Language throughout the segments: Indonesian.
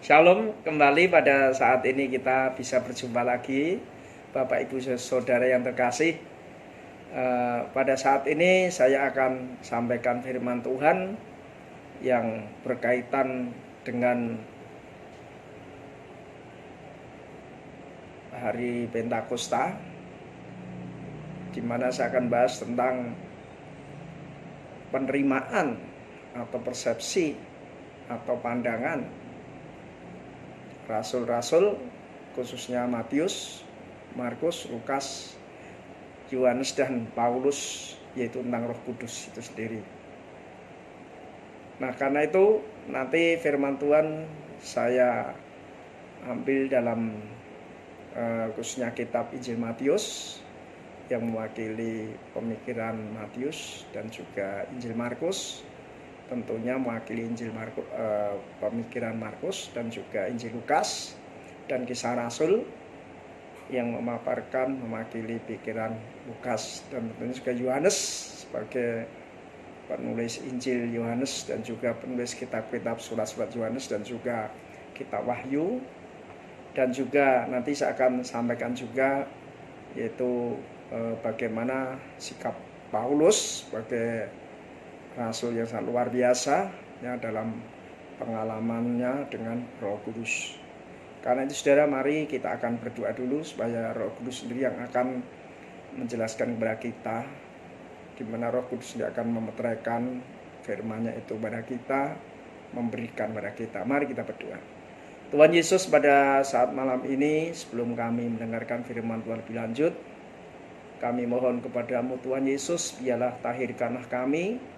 Shalom, kembali pada saat ini kita bisa berjumpa lagi Bapak Ibu Saudara yang terkasih. Pada saat ini saya akan sampaikan firman Tuhan yang berkaitan dengan hari Pentakosta, di mana saya akan bahas tentang penerimaan atau persepsi atau pandangan rasul-rasul, khususnya Matius, Markus, Lukas, Yohanes, dan Paulus, yaitu tentang Roh Kudus itu sendiri. Nah, karena itu nanti firman Tuhan saya ambil dalam khususnya kitab Injil Matius yang mewakili pemikiran Matius, dan juga Injil Markus tentunya mewakili pemikiran Markus, dan juga Injil Lukas dan Kisah Rasul yang mewakili pikiran Lukas, dan tentunya juga Yohanes sebagai penulis Injil Yohanes, dan juga penulis kitab-kitab surat-surat Yohanes, dan juga kitab Wahyu. Dan juga nanti saya akan sampaikan juga yaitu bagaimana sikap Paulus sebagai rasul yang sangat luar biasa ya, dalam pengalamannya dengan Roh Kudus. Karena itu saudara, mari kita akan berdoa dulu supaya Roh Kudus sendiri yang akan menjelaskan kepada kita, di mana Roh Kudus sendiri akan memeteraikan firman-Nya itu kepada kita, memberikan kepada kita. Mari kita berdoa. Tuhan Yesus, pada saat malam ini sebelum kami mendengarkan firman Tuhan lebih lanjut, kami mohon kepadamu Tuhan Yesus, biarlah tahirkanlah kami,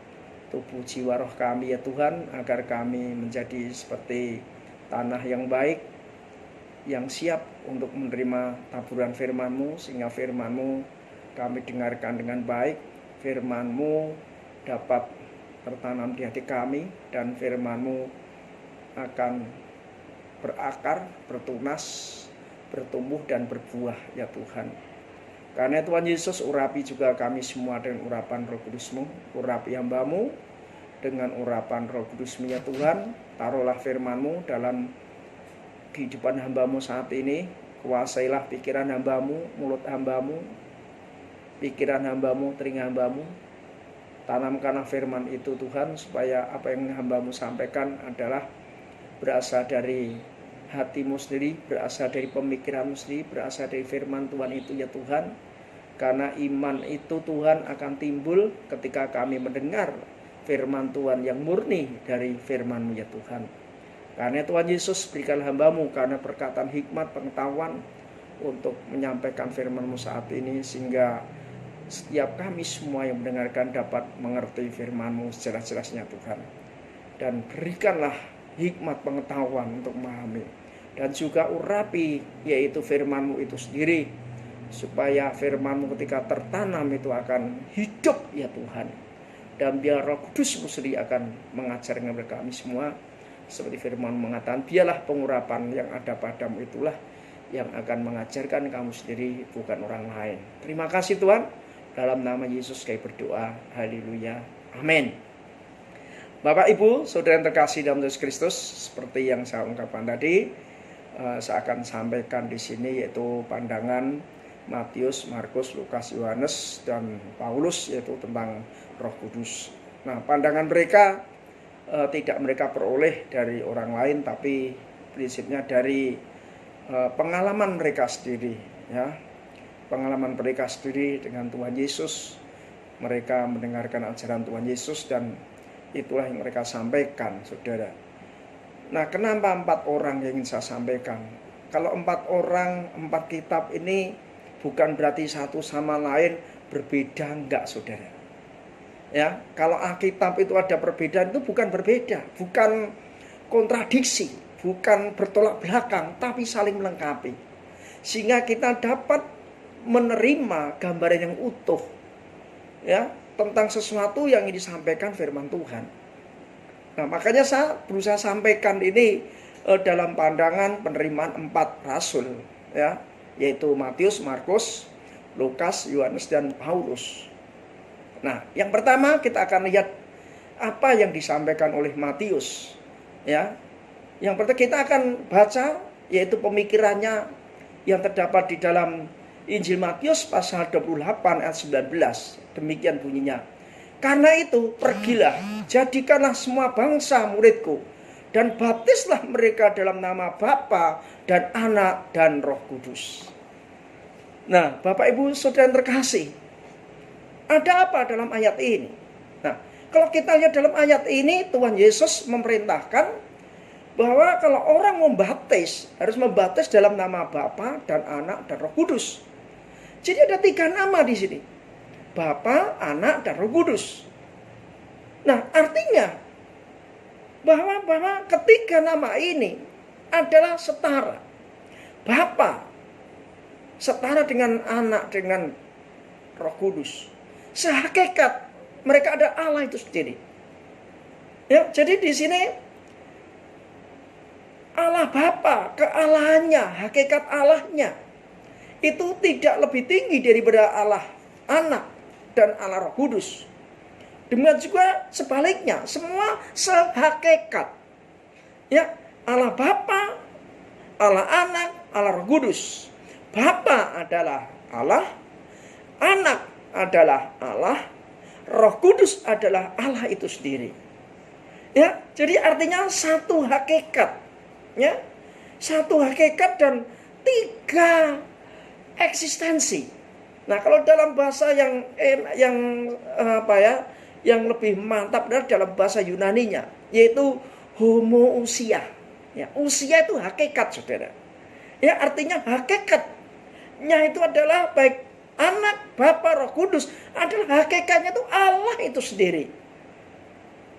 tubuh jiwa roh kami ya Tuhan, agar kami menjadi seperti tanah yang baik, yang siap untuk menerima taburan firman-Mu, sehingga firman-Mu kami dengarkan dengan baik, firman-Mu dapat tertanam di hati kami, dan firman-Mu akan berakar, bertunas, bertumbuh dan berbuah ya Tuhan. Karena Tuhan Yesus, urapi juga kami semua dengan urapan Roh Kudus-Mu, urapi hamba-Mu dengan urapan Roh Kudus-Mu ya Tuhan. Taruhlah firman-Mu dalam kehidupan hamba-Mu saat ini, kuasailah pikiran hamba-Mu, mulut hamba-Mu, pikiran hamba-Mu, telinga hamba-Mu. Tanamkanlah firman itu Tuhan, supaya apa yang hamba-Mu sampaikan adalah berasal dari hati-Mu sendiri, berasal dari pemikiran-Mu sendiri, berasal dari firman Tuhan itu ya Tuhan. Karena iman itu Tuhan akan timbul ketika kami mendengar firman Tuhan yang murni dari firman-Mu ya Tuhan. Karena Tuhan Yesus, berikan hamba-Mu karena perkataan hikmat, pengetahuan untuk menyampaikan firman-Mu saat ini, sehingga setiap kami semua yang mendengarkan dapat mengerti firman-Mu sejelas-jelasnya Tuhan. Dan berikanlah hikmat pengetahuan untuk memahami, dan juga urapi yaitu firman-Mu itu sendiri, supaya firman-Mu ketika tertanam itu akan hidup ya Tuhan. Dan biar Roh Kudus-Mu sendiri akan mengajarkan kepada kami semua, seperti firman mengatakan, biarlah pengurapan yang ada padamu itulah yang akan mengajarkan kamu sendiri, bukan orang lain. Terima kasih Tuhan, dalam nama Yesus kami berdoa, haleluya, amin. Bapak Ibu Saudara yang terkasih dalam Yesus Kristus, seperti yang saya ungkapkan tadi, saya akan sampaikan di sini yaitu pandangan Matius, Markus, Lukas, Yohanes, dan Paulus, yaitu tentang Roh Kudus. Nah, pandangan mereka tidak mereka peroleh dari orang lain, tapi prinsipnya dari pengalaman mereka sendiri, ya. Pengalaman mereka sendiri dengan Tuhan Yesus. Mereka mendengarkan ajaran Tuhan Yesus, dan itulah yang mereka sampaikan, saudara. Nah, kenapa 4 orang yang ingin saya sampaikan? Kalau 4 orang, 4 kitab ini bukan berarti satu sama lain berbeda, enggak saudara. Ya, kalau Alkitab itu ada perbedaan, itu bukan berbeda, bukan kontradiksi, bukan bertolak belakang, tapi saling melengkapi. Sehingga kita dapat menerima gambaran yang utuh, ya, tentang sesuatu yang ingin disampaikan firman Tuhan. Nah, makanya saya berusaha sampaikan ini dalam pandangan penerimaan 4 rasul, ya, yaitu Matius, Markus, Lukas, Yohanes, dan Paulus. Nah, yang pertama kita akan lihat apa yang disampaikan oleh Matius, ya. Yang pertama kita akan baca yaitu pemikirannya yang terdapat di dalam Injil Matius pasal 28 ayat 19. Demikian bunyinya. Karena itu pergilah, jadikanlah semua bangsa muridku, dan baptislah mereka dalam nama Bapa dan Anak dan Roh Kudus. Nah, Bapak Ibu Saudara yang terkasih, ada apa dalam ayat ini? Nah, kalau kita lihat dalam ayat ini, Tuhan Yesus memerintahkan bahwa kalau orang membaptis, harus membaptis dalam nama Bapa dan Anak dan Roh Kudus. Jadi ada 3 nama di sini. Bapa, Anak, dan Roh Kudus. Nah, artinya bahwa ketiga nama ini adalah setara. Bapa setara dengan Anak, dengan Roh Kudus. Sehakikat mereka ada Allah itu sendiri. Ya, jadi di sini Allah Bapa, kealahannya, hakikat Allahnya itu tidak lebih tinggi daripada Allah Anak dan Allah Roh Kudus. Demikian juga sebaliknya, semua sehakikat. Ya, Allah Bapa, Allah Anak, Allah Roh Kudus. Bapa adalah Allah, Anak adalah Allah, Roh Kudus adalah Allah itu sendiri. Ya, jadi artinya satu hakikat. Ya, satu hakikat dan 3 eksistensi. Nah, kalau dalam bahasa yang lebih mantap adalah dalam bahasa Yunaninya, yaitu homoousia. Ya, usia itu hakikat, Saudara. Ya, artinya hakikatnya itu adalah baik Anak, Bapa, Roh Kudus adalah hakikatnya itu Allah itu sendiri.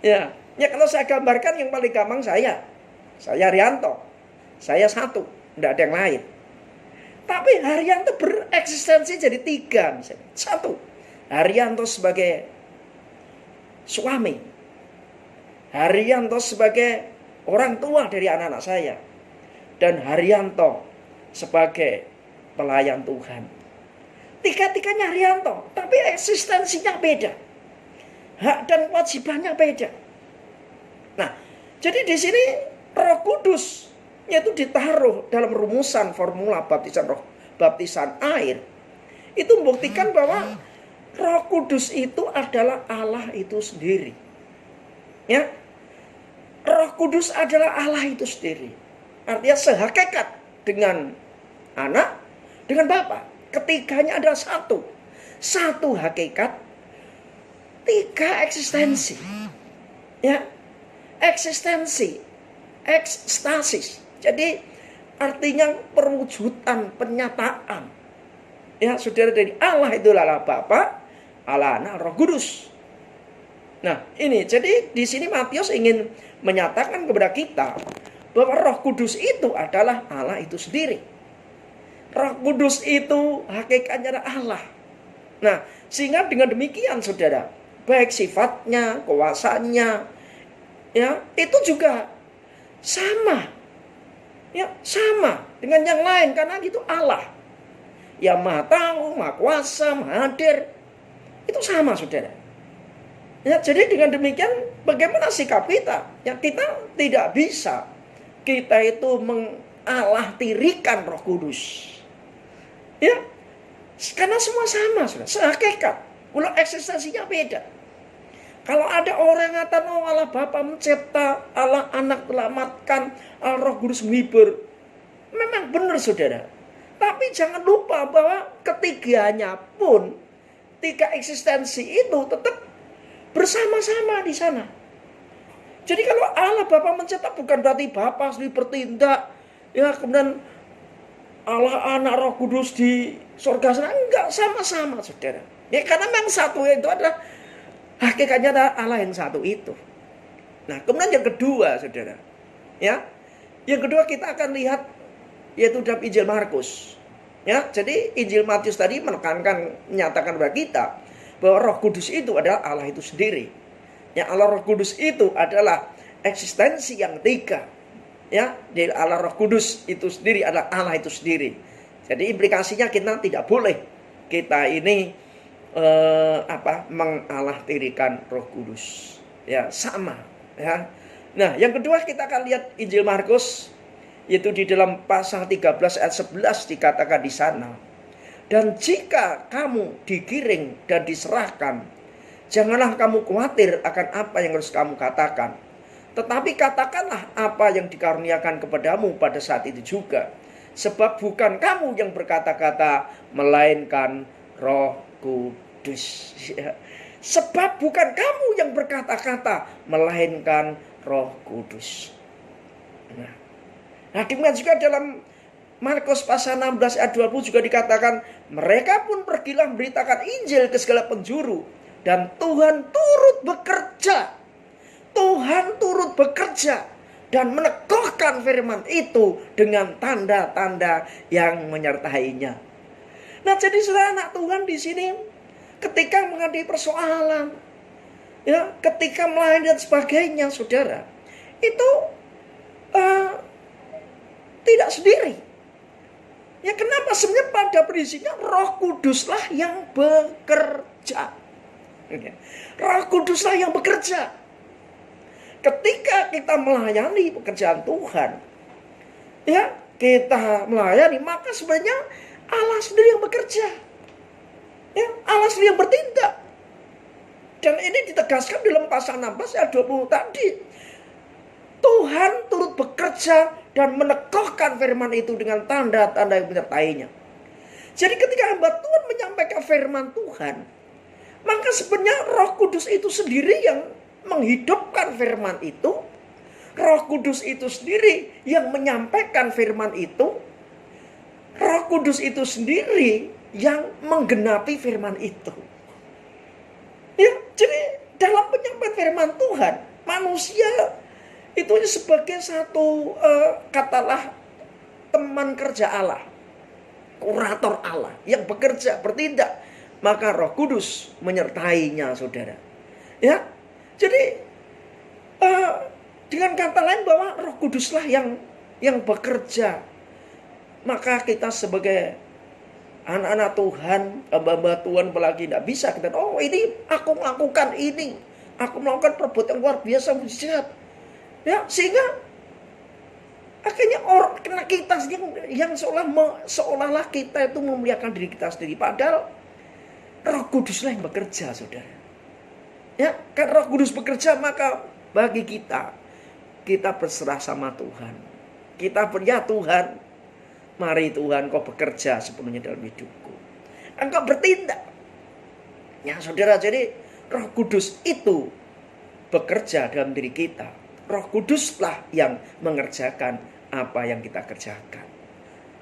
Ya, kalau saya gambarkan yang paling gampang saya Haryanto. Saya satu, tidak ada yang lain. Tapi Haryanto bereksistensi jadi 3 misalnya. 1, Haryanto sebagai suami. Haryanto sebagai orang tua dari anak-anak saya. Dan Haryanto sebagai pelayan Tuhan. 3-tiganya Haryanto, tapi eksistensinya beda. Hak dan kewajibannya beda. Nah, jadi di sini Roh Kudus yaitu ditaruh dalam rumusan formula baptisan air. Itu membuktikan bahwa Roh Kudus itu adalah Allah itu sendiri. Ya. Roh Kudus adalah Allah itu sendiri. Artinya sehakikat dengan Anak, dengan Bapa. Ketiganya adalah satu. Satu hakikat, 3 eksistensi. Ya. Eksistensi, ekstasis. Jadi artinya perwujudan, penyataan. Ya, Saudara, dari Allah itu adalah Bapa, Allah, Anak, Roh Kudus. Nah, ini jadi di sini Matius ingin menyatakan kepada kita bahwa Roh Kudus itu adalah Allah itu sendiri. Roh Kudus itu hakikatnya adalah Allah. Nah, sehingga dengan demikian, Saudara, baik sifatnya, kuasanya, ya, itu juga sama. Ya, sama dengan yang lain karena itu Allah. Yang Maha Tahu, Maha Kuasa, Maha Hadir. Itu sama, Saudara. Ya, jadi dengan demikian bagaimana sikap kita? Ya, kita tidak bisa kita itu mengalahtirikan Roh Kudus. Ya. Karena semua sama, Saudara. Sehakikat. Walau eksistensinya beda. Kalau ada orang yang kata, oh, Allah Bapa mencipta, Allah Anak selamatkan, Allah Roh Kudus menghibur. Memang benar, Saudara. Tapi jangan lupa bahwa ketiganya pun 3 eksistensi itu tetap bersama-sama di sana. Jadi kalau Allah Bapa mencipta bukan berarti Bapa sendiri bertindak, ya kemudian Allah Anak Roh Kudus di surga sana. Enggak, sama-sama, Saudara. Ya karena memang satu itu adalah hakikatnya adalah Allah yang satu itu. Nah, kemudian yang kedua, Saudara. Ya. Yang kedua kita akan lihat yaitu dalam Injil Markus. Ya, jadi Injil Matius tadi menyatakan kepada kita bahwa Roh Kudus itu adalah Allah itu sendiri. Ya, Allah Roh Kudus itu adalah eksistensi yang 3. Ya, dari Allah Roh Kudus itu sendiri adalah Allah itu sendiri. Jadi implikasinya kita tidak boleh kita ini mengalahtirikan Roh Kudus. Ya, sama, ya. Nah, yang kedua kita akan lihat Injil Markus, yaitu di dalam pasal 13 ayat 11 dikatakan di sana. Dan jika kamu digiring dan diserahkan, janganlah kamu khawatir akan apa yang harus kamu katakan. Tetapi katakanlah apa yang dikaruniakan kepadamu pada saat itu juga. Sebab bukan kamu yang berkata-kata, melainkan Roh Kudus. Sebab bukan kamu yang berkata-kata, melainkan Roh Kudus. Nah, demikian juga dalam Markus pasal 16 ayat 20 juga dikatakan, mereka pun pergilah memberitakan Injil ke segala penjuru, dan Tuhan turut bekerja. Tuhan turut bekerja dan meneguhkan firman itu dengan tanda-tanda yang menyertainya. Nah, jadi saudara anak Tuhan di sini ketika menghadapi persoalan, ya, ketika melayani dan sebagainya, saudara, itu tidak sendiri. Ya, kenapa? Sebenarnya pada prinsipnya Roh Kuduslah yang bekerja. Roh Kuduslah yang bekerja. Ketika kita melayani pekerjaan Tuhan, ya, kita melayani, maka sebenarnya Allah sendiri yang bekerja. Ya, Allah sendiri yang bertindak. Dan ini ditegaskan dalam pasal 16 ayat 20 tadi. Tuhan turut bekerja dan meneguhkan firman itu dengan tanda-tanda yang menyertainya. Jadi ketika hamba Tuhan menyampaikan firman Tuhan, maka sebenarnya Roh Kudus itu sendiri yang menghidupkan firman itu. Roh Kudus itu sendiri yang menyampaikan firman itu. Roh Kudus itu sendiri yang menggenapi firman itu. Ya, jadi dalam penyampaian firman Tuhan, manusia itu sebagai satu katalah teman kerja Allah, kurator Allah yang bekerja, bertindak, maka Roh Kudus menyertainya, saudara. Ya, jadi dengan kata lain bahwa Roh Kuduslah yang bekerja, maka kita sebagai anak-anak Tuhan, hamba-hamba Tuhan apalagi tidak bisa kita, oh ini aku melakukan ini, aku melakukan perbuatan luar biasa mujizat. Ya, sehingga akhirnya orang kena kita yang seolah-olah kita itu memuliakan diri kita sendiri. Padahal Roh Kuduslah yang bekerja, saudara. Ya, kan Roh Kudus bekerja, maka bagi kita berserah sama Tuhan. Kita ya Tuhan, mari Tuhan kau bekerja sepenuhnya dalam hidupku. Engkau bertindak. Ya, saudara, jadi Roh Kudus itu bekerja dalam diri kita. Roh Kuduslah yang mengerjakan apa yang kita kerjakan.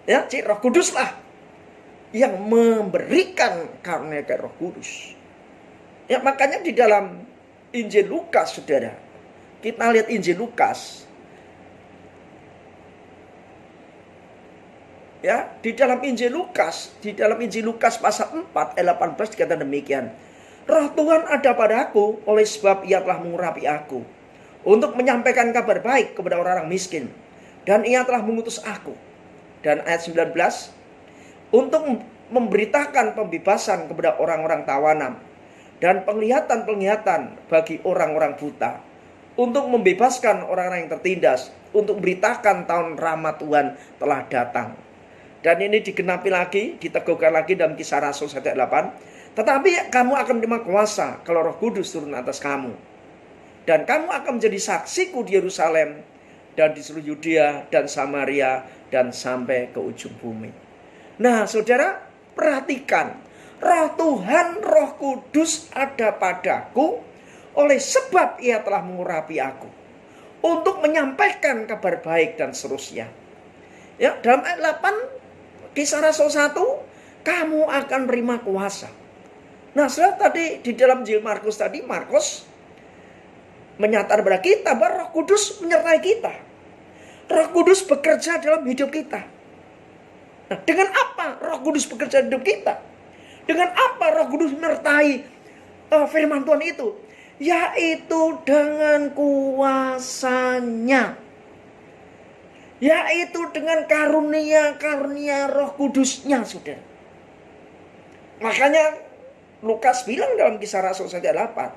Ya, jadi Roh Kuduslah yang memberikan karunia Roh Kudus. Ya, makanya di dalam Injil Lukas, saudara, kita lihat Injil Lukas. Ya, di dalam Injil Lukas pasal 4 ayat 18 dikatakan demikian. Roh Tuhan ada padaku, oleh sebab Ia telah mengurapi aku untuk menyampaikan kabar baik kepada orang-orang miskin. Dan Ia telah mengutus aku. Dan ayat 19, untuk memberitakan pembebasan kepada orang-orang tawanan, dan penglihatan-penglihatan bagi orang-orang buta, untuk membebaskan orang-orang yang tertindas, untuk memberitakan tahun rahmat Tuhan telah datang. Dan ini digenapi lagi, diteguhkan lagi dalam Kisah Rasul 1 ayat 8. Tetapi kamu akan menerima kuasa kalau Roh Kudus turun atas kamu. Dan kamu akan menjadi saksiku di Yerusalem dan di seluruh Yudea dan Samaria dan sampai ke ujung bumi. Nah, saudara, perhatikan. Roh Tuhan, Roh Kudus ada padaku, oleh sebab Ia telah mengurapi aku untuk menyampaikan kabar baik dan seterusnya. Ya, dalam ayat 8 Kisah Rasul 1, kamu akan menerima kuasa. Nah, saudara, tadi di dalam Injil Markus tadi, Markus menyatakan kepada kita bahwa Roh Kudus menyertai kita. Roh Kudus bekerja dalam hidup kita. Nah, dengan apa Roh Kudus bekerja dalam hidup kita? Dengan apa Roh Kudus menyertai firman Tuhan itu? Yaitu dengan kuasanya. Yaitu dengan karunia-karunia Roh Kudusnya, saudara. Makanya Lukas bilang dalam Kisah Rasul 1 ayat 8,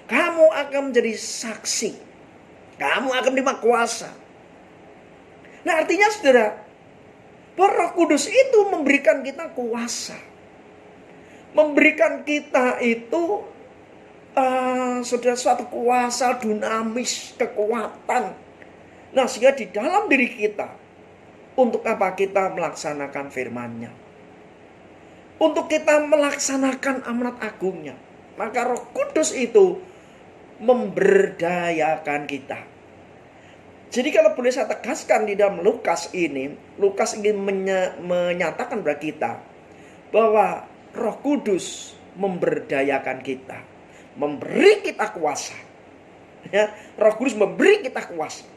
kamu akan menjadi saksi. Kamu akan menerima kuasa. Nah, artinya saudara, bahwa Roh Kudus itu memberikan kita kuasa. Memberikan kita itu saudara, suatu kuasa dinamis, kekuatan. Nah, sehingga di dalam diri kita, untuk apa kita melaksanakan firman-Nya? Untuk kita melaksanakan amanat agungnya. Maka Roh Kudus itu memberdayakan kita. Jadi kalau boleh saya tegaskan di dalam Lukas ini, Lukas ingin menyatakan kepada kita bahwa Roh Kudus memberdayakan kita, memberi kita kuasa. Ya, Roh Kudus memberi kita kuasa.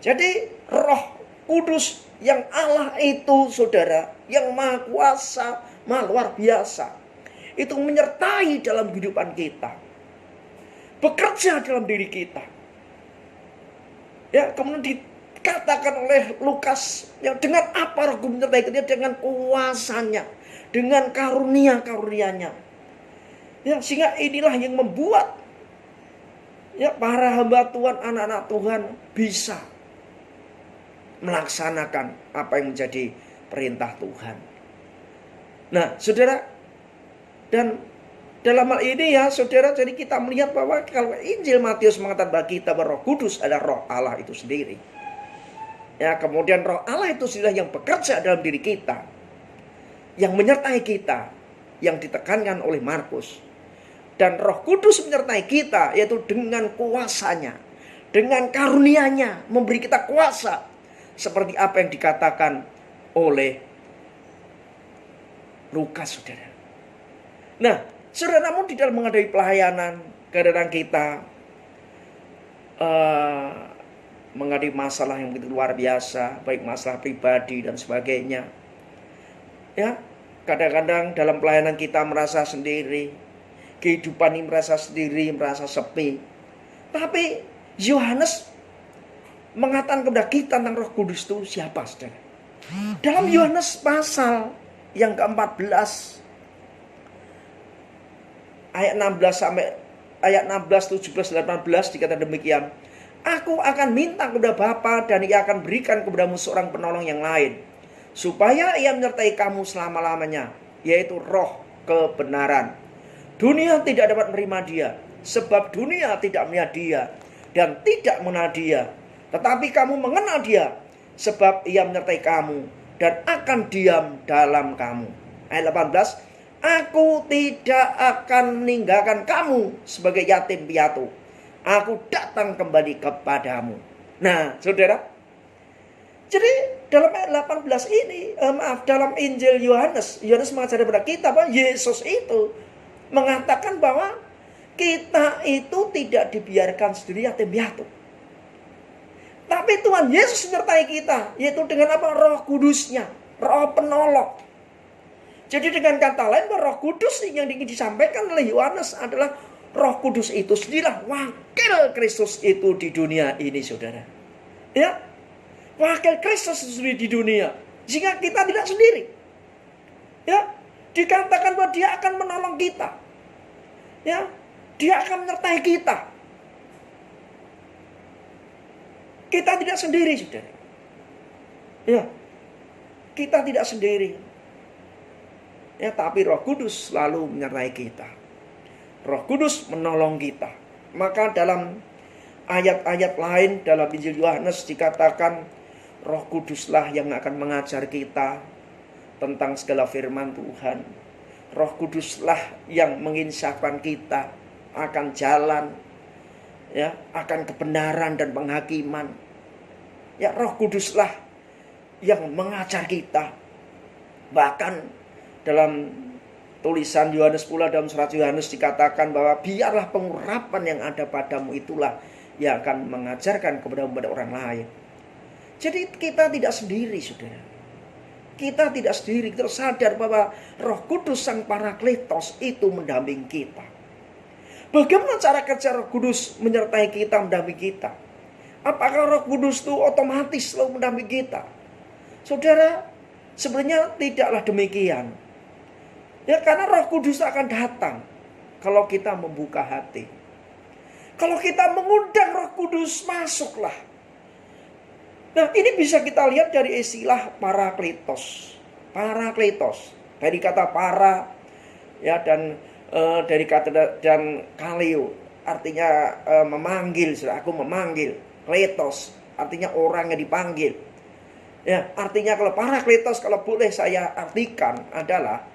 Jadi Roh Kudus yang Allah itu, saudara, yang maha kuasa, maha luar biasa, itu menyertai dalam kehidupan kita, bekerja dalam diri kita. Ya, kemudian dikatakan oleh Lukas, yang dengan apa Roh Kudus menyertai kita? Dengan kuasanya, dengan karunia-karunia-Nya. Ya, sehingga inilah yang membuat ya para hamba Tuhan, anak-anak Tuhan bisa melaksanakan apa yang menjadi perintah Tuhan. Nah, saudara, dan dalam hal ini ya saudara, jadi kita melihat bahwa kalau Injil Matius mengatakan bagi kita bahwa Roh Kudus adalah Roh Allah itu sendiri. Ya, kemudian Roh Allah itu sendiri yang bekerja dalam diri kita, yang menyertai kita, yang ditekankan oleh Markus. Dan Roh Kudus menyertai kita, yaitu dengan kuasanya, dengan karunia-Nya, memberi kita kuasa, seperti apa yang dikatakan oleh Lukas, saudara. Nah, saudara, namun di dalam menghadapi pelayanan, kadang kita menghadapi masalah yang begitu luar biasa, baik masalah pribadi dan sebagainya. Ya, kadang-kadang dalam pelayanan kita merasa sendiri, kehidupan ini merasa sendiri, merasa sepi. Tapi Yohanes mengatakan kepada kita tentang Roh Kudus itu siapa, saudara? Dalam Yohanes pasal yang ke-14 ayat 16 sampai ayat 16, 17, 18 dikatakan demikian. Aku akan minta kepada Bapa dan Ia akan berikan kepadamu seorang penolong yang lain, supaya Ia menyertai kamu selama-lamanya, yaitu Roh kebenaran. Dunia tidak dapat menerima Dia, sebab dunia tidak melihat Dia dan tidak mengenal Dia. Tetapi kamu mengenal Dia, sebab Ia menyertai kamu dan akan diam dalam kamu. Ayat 18, Aku tidak akan meninggalkan kamu sebagai yatim piatu. Aku datang kembali kepadamu. Nah, saudara, jadi dalam ayat 18 ini, dalam Injil Yohanes mengajari kepada kita bahwa Yesus itu mengatakan bahwa kita itu tidak dibiarkan sendiri yatim piatu. Tapi Tuhan Yesus menyertai kita, yaitu dengan apa? Roh Kudus-Nya, Roh penolong. Jadi dengan kata lain, Roh Kudus yang ingin disampaikan oleh Yohanes adalah Roh Kudus itu sendirilah wakil Kristus itu di dunia ini, saudara. Ya, wakil Kristus itu sendiri di dunia, sehingga kita tidak sendiri. Ya, dikatakan bahwa Dia akan menolong kita. Ya, Dia akan menyertai kita. Kita tidak sendiri, saudara. Ya, kita tidak sendiri. Ya, tapi Roh Kudus selalu menyertai kita. Roh Kudus menolong kita. Maka dalam ayat-ayat lain dalam Injil Yohanes dikatakan Roh Kuduslah yang akan mengajar kita tentang segala firman Tuhan. Roh Kuduslah yang menginsafkan kita akan jalan, ya, akan kebenaran dan penghakiman. Ya, Roh Kuduslah yang mengajar kita. Bahkan dalam tulisan Yohanes pula, dalam surat Yohanes dikatakan bahwa biarlah pengurapan yang ada padamu itulah yang akan mengajarkan kepada orang lain. Jadi kita tidak sendiri, saudara. Kita tidak sendiri. Kita sadar bahwa Roh Kudus Sang Parakletos itu mendampingi kita. Bagaimana cara kerja Roh Kudus menyertai kita, mendampingi kita? Apakah Roh Kudus itu otomatis selalu mendampingi kita? Saudara, sebenarnya tidaklah demikian. Ya, karena Roh Kudus akan datang kalau kita membuka hati. Kalau kita mengundang Roh Kudus, masuklah. Nah, ini bisa kita lihat dari istilah parakletos. Parakletos dari kata para, ya, dan dari kata dan kaleo, artinya memanggil. Aku memanggil. Kletos artinya orang yang dipanggil. Ya, artinya kalau parakletos, kalau boleh saya artikan, adalah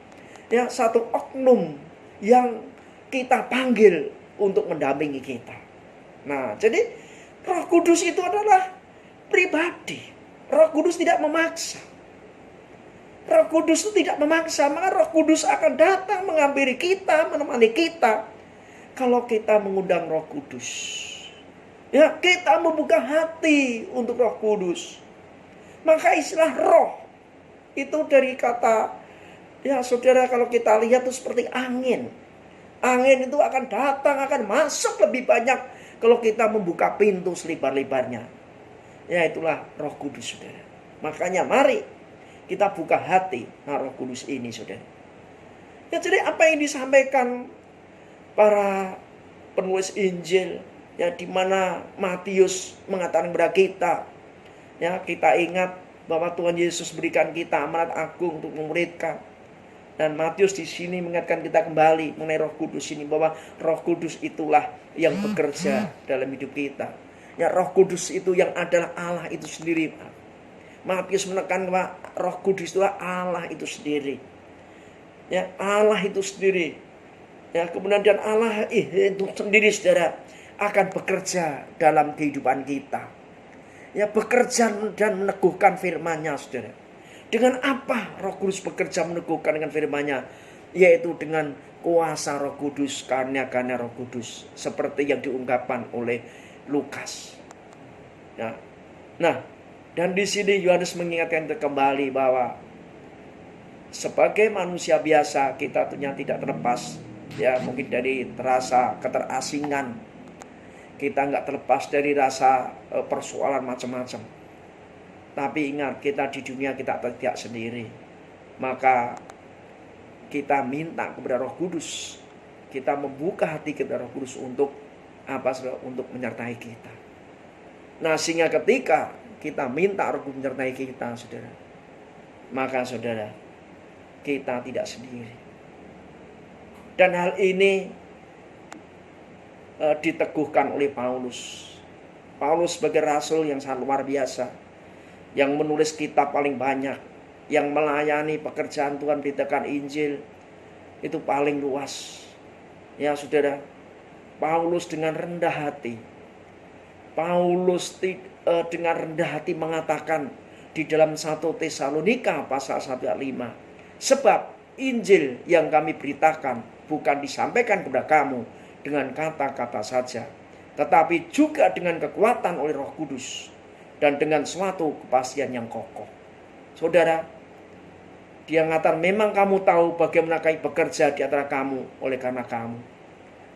ya satu oknum yang kita panggil untuk mendampingi kita. Nah, jadi Roh Kudus itu adalah pribadi. Roh Kudus tidak memaksa. Roh Kudus itu tidak memaksa, maka Roh Kudus akan datang menghampiri kita, menemani kita. Kalau kita mengundang Roh Kudus, ya, kita membuka hati untuk Roh Kudus. Maka istilah roh itu dari kata, ya saudara, kalau kita lihat itu seperti angin. Angin itu akan datang, akan masuk lebih banyak kalau kita membuka pintu selebar-lebarnya. Ya, itulah Roh Kudus, saudara. Makanya mari kita buka hati Roh Kudus ini, saudara. Ya, jadi apa yang disampaikan para penulis Injil, ya, di mana Matius mengatakan kepada kita, ya, kita ingat bahwa Tuhan Yesus berikan kita amanat agung untuk memuridkan. Dan Matius di sini mengingatkan kita kembali mengenai Roh Kudus ini, bahwa Roh Kudus itulah yang bekerja dalam hidup kita. Ya, Roh Kudus itu yang adalah Allah itu sendiri. Matius menekan bahwa Roh Kudus itulah Allah itu sendiri. Ya, Allah itu sendiri. Ya, kemudian dan Allah itu sendiri, saudara, akan bekerja dalam kehidupan kita. Ya, bekerja dan meneguhkan firman-Nya, saudara. Dengan apa Roh Kudus bekerja meneguhkan dengan firman-Nya? Yaitu dengan kuasa Roh Kudus, karya-karya Roh Kudus, seperti yang diungkapkan oleh Lukas. Nah, dan di sini Yohanes mengingatkan kembali bahwa sebagai manusia biasa kita tentunya tidak terlepas, ya, mungkin dari rasa keterasingan. Kita nggak terlepas dari rasa persoalan macam-macam. Tapi ingat, kita di dunia kita tidak sendiri. Maka kita minta kepada Roh Kudus. Kita membuka hati kepada Roh Kudus untuk apa? Untuk menyertai kita. Nah, sehingga ketika kita minta Roh Kudus menyertai kita, saudara, maka saudara, kita tidak sendiri. Dan hal ini diteguhkan oleh Paulus. Paulus sebagai rasul yang sangat luar biasa, yang menulis kitab paling banyak, yang melayani pekerjaan Tuhan, beritakan Injil itu paling luas. Ya, saudara, Paulus dengan rendah hati, Paulus dengan rendah hati mengatakan di dalam 1 Tesalonika pasal 1 ayat 5, sebab Injil yang kami beritakan bukan disampaikan kepada kamu dengan kata-kata saja, tetapi juga dengan kekuatan oleh Roh Kudus dan dengan suatu kepastian yang kokoh. Saudara, dia mengatakan, memang kamu tahu bagaimana kami bekerja di antara kamu oleh karena kamu.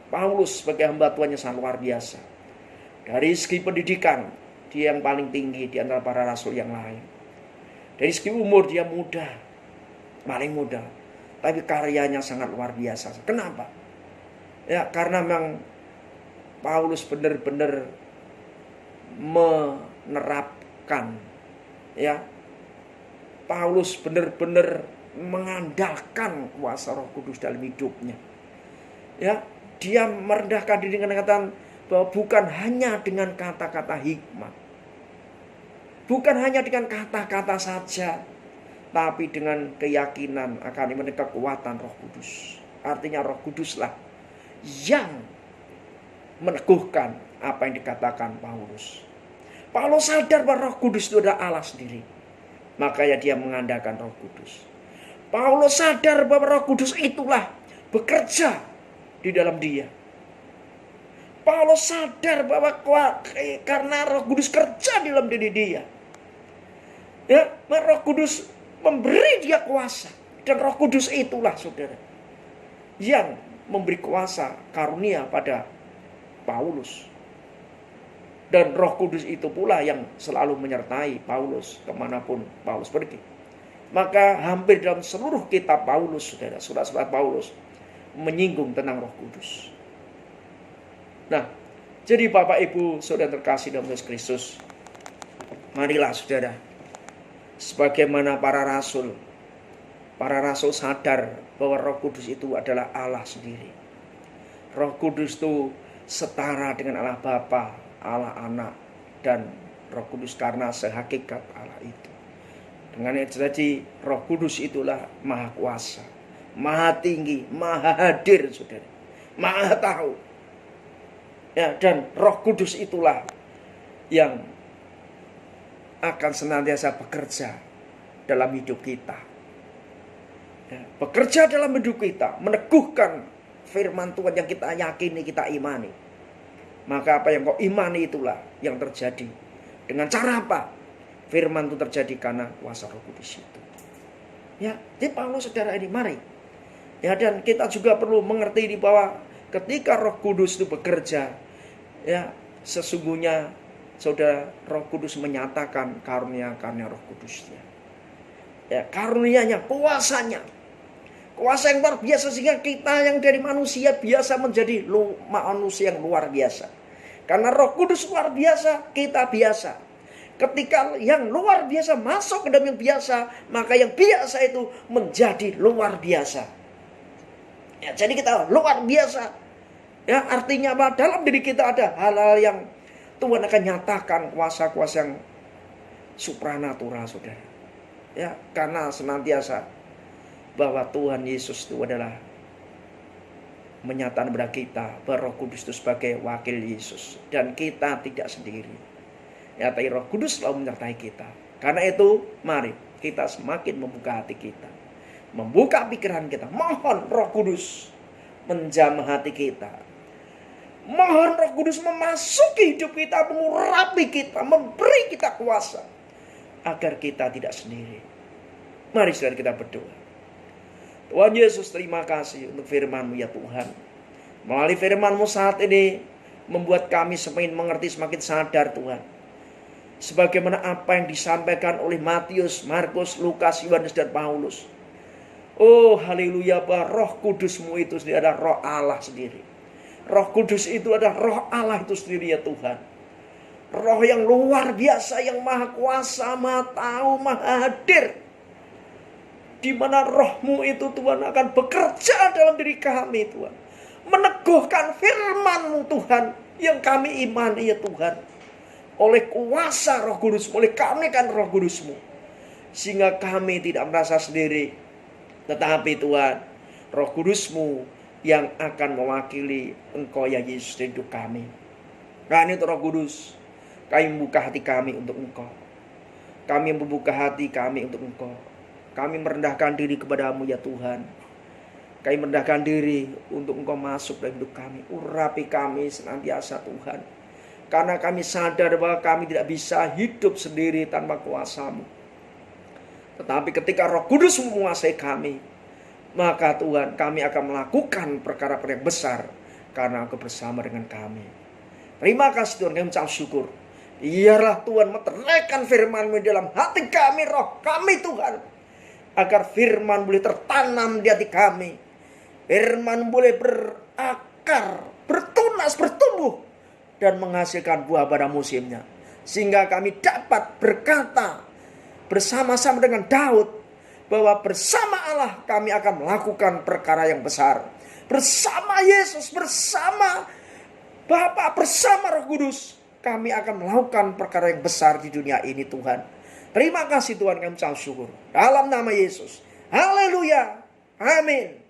Paulus sebagai hamba Tuhan yang sangat luar biasa. Dari segi pendidikan, dia yang paling tinggi di antara para rasul yang lain. Dari segi umur, dia muda, paling muda. Tapi karyanya sangat luar biasa. Kenapa? Ya, karena memang Paulus benar-benar menerapkan, ya, Paulus benar-benar mengandalkan kuasa Roh Kudus dalam hidupnya. Ya, dia merendahkan diri dengan kata bahwa bukan hanya dengan kata-kata hikmat, bukan hanya dengan kata-kata saja, tapi dengan keyakinan akan iman dan kekuatan Roh Kudus. Artinya Roh Kuduslah yang meneguhkan apa yang dikatakan Paulus. Paulus sadar bahwa Roh Kudus itu adalah Allah sendiri, makanya dia mengandalkan Roh Kudus. Paulus sadar bahwa Roh Kudus itulah bekerja di dalam dia. Paulus sadar bahwa karena Roh Kudus kerja di dalam diri dia, ya, Roh Kudus memberi dia kuasa. Dan Roh Kudus itulah, saudara, yang memberi kuasa karunia pada Paulus. Dan Roh Kudus itu pula yang selalu menyertai Paulus kemanapun Paulus pergi. Maka hampir dalam seluruh kitab Paulus, saudara, surat-surat Paulus menyinggung tentang Roh Kudus. Nah, Jadi Bapak Ibu Saudara terkasih dalam Yesus Kristus, marilah saudara, sebagaimana para rasul sadar bahwa Roh Kudus itu adalah Allah sendiri. Roh Kudus itu setara dengan Allah Bapa, Allah Anak, dan Roh Kudus karena sehakikat Allah itu. Dengan itu jadi Roh Kudus itulah maha kuasa, maha tinggi, maha hadir saudara, maha tahu. Ya, dan Roh Kudus itulah yang akan senantiasa bekerja dalam hidup kita. Ya, bekerja dalam hidup kita, meneguhkan firman Tuhan yang kita yakini, kita imani. Maka apa yang kau imani itulah yang terjadi. Dengan cara apa? Firman itu terjadi karena kuasa Roh Kudus itu. Ya, jadi Paulus saudara ini mari. Ya, dan kita juga perlu mengerti di bahwa ketika Roh Kudus itu bekerja, ya, sesungguhnya saudara, Roh Kudus menyatakan karunia-karunia Roh Kudusnya. Ya, karunianya, kuasanya. Kuasa yang luar biasa sehingga kita yang dari manusia biasa menjadi manusia yang luar biasa. Karena Roh Kudus luar biasa, kita biasa. Ketika yang luar biasa masuk ke dalam yang biasa, maka yang biasa itu menjadi luar biasa. Ya, jadi kita luar biasa. Ya, artinya apa? Dalam diri kita ada hal-hal yang Tuhan akan nyatakan kuasa-kuasa yang supranatural, saudara. Ya, karena senantiasa bahwa Tuhan Yesus itu adalah menyatakan kepada kita bahwa Roh Kudus itu sebagai wakil Yesus. Dan kita tidak sendiri. Ya, tapi Roh Kudus selalu menyertai kita. Karena itu, mari kita semakin membuka hati kita. Membuka pikiran kita. Mohon Roh Kudus menjamah hati kita. Mohon Roh Kudus memasuki hidup kita, mengurapi kita, memberi kita kuasa. Agar kita tidak sendiri. Mari saudara kita berdoa. Tuhan Yesus, terima kasih untuk firman-Mu ya Tuhan. Melalui firman-Mu saat ini membuat kami semakin mengerti, semakin sadar Tuhan. Sebagaimana apa yang disampaikan oleh Matius, Markus, Lukas, Yohanes, dan Paulus. Oh haleluya, bahwa Roh Kudus-Mu itu sendiri adalah Roh Allah sendiri. Roh Kudus itu adalah Roh Allah itu sendiri ya Tuhan. Roh yang luar biasa, yang maha kuasa, maha tahu, maha hadir. Di mana Roh-Mu itu Tuhan akan bekerja dalam diri kami Tuhan. Meneguhkan firman-Mu Tuhan yang kami imani ya Tuhan. Oleh kuasa Roh Kudus, oleh kami kan Roh Kudus-Mu. Sehingga kami tidak merasa sendiri. Tetapi Tuhan, Roh Kudus-Mu yang akan mewakili Engkau ya Yesus di hidup kami. Karena itu Roh Kudus, kami membuka hati kami untuk Engkau. Kami membuka hati kami untuk Engkau. Kami merendahkan diri kepada-Mu ya Tuhan. Kami merendahkan diri untuk Engkau masuk dalam hidup kami. Urapi kami senantiasa Tuhan. Karena kami sadar bahwa kami tidak bisa hidup sendiri tanpa kuasa-Mu. Tetapi ketika Roh Kudus menguasai kami, maka Tuhan kami akan melakukan perkara-perkara yang besar. Karena Engkau bersama dengan kami. Terima kasih Tuhan, kami ucap syukur. Biarlah Tuhan meteraikan firman-Mu dalam hati kami, roh kami Tuhan. Agar firman boleh tertanam di hati kami. Firman boleh berakar, bertunas, bertumbuh. Dan menghasilkan buah pada musimnya. Sehingga kami dapat berkata bersama-sama dengan Daud. Bahwa bersama Allah kami akan melakukan perkara yang besar. Bersama Yesus, bersama Bapa, bersama Roh Kudus. Kami akan melakukan perkara yang besar di dunia ini Tuhan. Terima kasih Tuhan, kami ucap syukur. Dalam nama Yesus. Haleluya. Amin.